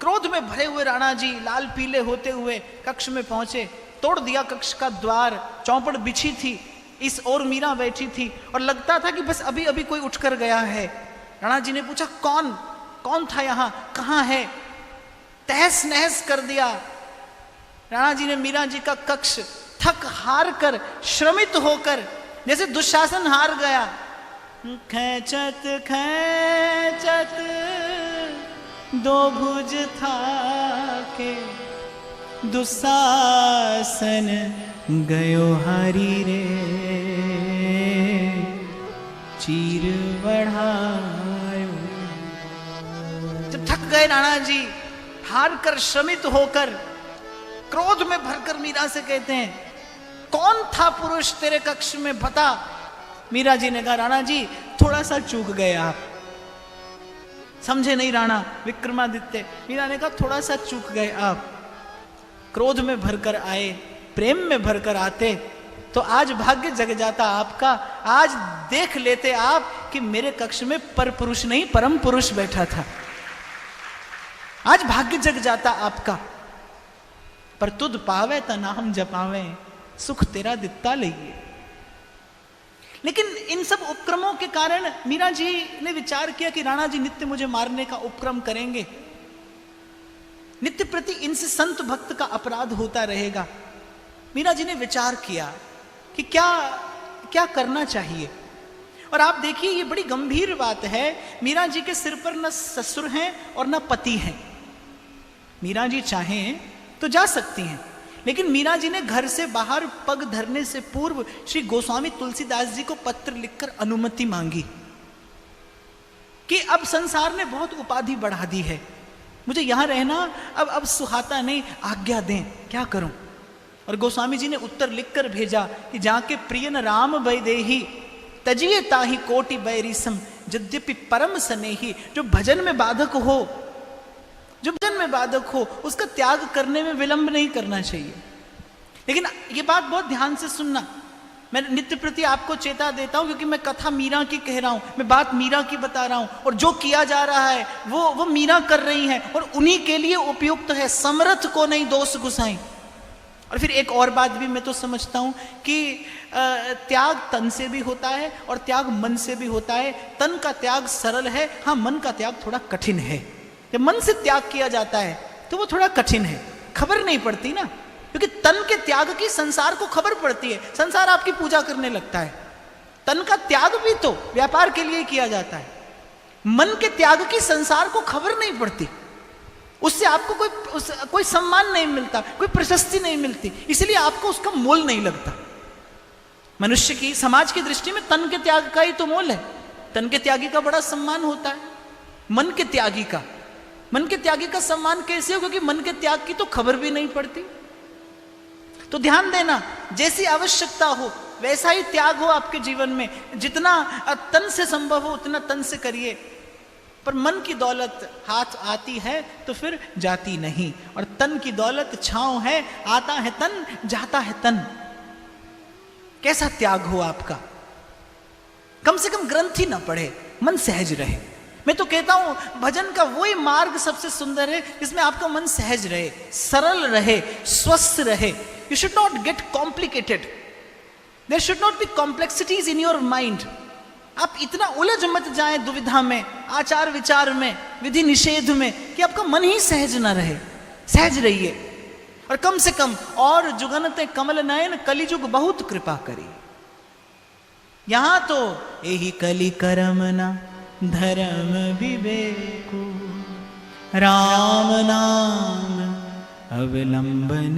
क्रोध में भरे हुए राणा जी लाल पीले होते हुए कक्ष में पहुंचे, तोड़ दिया कक्ष का द्वार, चौपड़ बिछी थी, इस ओर मीरा बैठी थी और लगता था कि बस अभी अभी कोई उठकर गया है। राणा जी ने पूछा कौन कौन था यहाँ, कहाँ है? तहस नहस कर दिया राणा जी ने मीरा जी का कक्ष, थक हार कर, श्रमित होकर, जैसे दुशासन हार गया। खैचत खैचत दो भुज था के दुशासन गयो हारी रे, चीर बढ़ायो। जब थक गए राणा जी, हार कर, श्रमित होकर, क्रोध में भरकर मीरा से कहते हैं कौन था पुरुष तेरे कक्ष में, बता। मीरा जी ने कहा राणा जी थोड़ा सा चूक गए आप, समझे नहीं राणा विक्रमादित्य। मीरा ने कहा थोड़ा सा चूक गए आप, क्रोध में भरकर आए, प्रेम में भरकर आते तो आज भाग्य जग जाता आपका। आज देख लेते आप कि मेरे कक्ष में पर पुरुष नहीं परम पुरुष बैठा था, आज भाग्य जग जाता आपका। पर तुद पावे ता ना हम जपावे, सुख तेरा दित्ता लइए। लेकिन इन सब उपक्रमों के कारण मीरा जी ने विचार किया कि राणा जी नित्य मुझे मारने का उपक्रम करेंगे, नित्य प्रति इनसे संत भक्त का अपराध होता रहेगा। मीरा जी ने विचार किया कि क्या क्या करना चाहिए। और आप देखिए ये बड़ी गंभीर बात है, मीरा जी के सिर पर न ससुर हैं और न पति हैं। मीरा जी चाहें तो जा सकती हैं, लेकिन मीरा जी ने घर से बाहर पग धरने से पूर्व श्री गोस्वामी तुलसीदास जी को पत्र लिखकर अनुमति मांगी कि अब संसार ने बहुत उपाधि बढ़ा दी है, मुझे यहां रहना अब सुहाता नहीं, आज्ञा दें, क्या करूं। और गोस्वामी जी ने उत्तर लिखकर भेजा कि जाके प्रियन राम वैदेही तजिए ताही कोटि बैरिसम, यद्यपि परम स्नेही। जो भजन में बाधक हो, जो भजन में बाधक हो, उसका त्याग करने में विलंब नहीं करना चाहिए। लेकिन ये बात बहुत ध्यान से सुनना, मैं नित्य प्रति आपको चेता देता हूं क्योंकि मैं कथा मीरा की कह रहा हूं, मैं बात मीरा की बता रहा हूं, और जो किया जा रहा है वो मीरा कर रही है और उन्हीं के लिए उपयुक्त है, समर्थ को नहीं दोष गुसाई। और फिर एक और बात भी मैं तो समझता हूं कि त्याग तन से भी होता है और त्याग मन से भी होता है। तन का त्याग सरल है, हाँ मन का त्याग थोड़ा कठिन है। जब मन से त्याग किया जाता है तो वो थोड़ा कठिन है, खबर नहीं पड़ती ना, क्योंकि तन के त्याग की संसार को खबर पड़ती है, संसार आपकी पूजा करने लगता है। तन का त्याग भी तो व्यापार के लिए किया जाता है, मन के त्याग की संसार को खबर नहीं पड़ती, उससे आपको कोई सम्मान नहीं मिलता, कोई प्रशस्ति नहीं मिलती, इसलिए आपको उसका मोल नहीं लगता। मनुष्य की, समाज की दृष्टि में तन के त्याग का ही तो मोल है। तन के त्यागी का बड़ा सम्मान होता है, मन के त्यागी का सम्मान कैसे हो, क्योंकि मन के त्याग की तो खबर भी नहीं पड़ती। तो ध्यान देना, जैसी आवश्यकता हो वैसा ही त्याग हो आपके जीवन में, जितना तन से संभव हो उतना तन से करिए। पर मन की दौलत हाथ आती है तो फिर जाती नहीं, और तन की दौलत छांव है, आता है तन जाता है तन। कैसा त्याग हो आपका, कम से कम ग्रंथि ना पड़े, मन सहज रहे। मैं तो कहता हूं भजन का वही मार्ग सबसे सुंदर है जिसमें आपका मन सहज रहे, सरल रहे, स्वस्थ रहे। You should not get complicated, there should not be complexities in your mind. आप इतना उलझ मत जाएं दुविधा में, आचार विचार में, विधि निषेध में, कि आपका मन ही सहज ना रहे। सहज रहिए, और कम से कम और जुगनते कमल नयन कलिजुग बहुत कृपा करी। यहां तो यही कलि करमना धर्म विवेको, राम नाम अवलंबन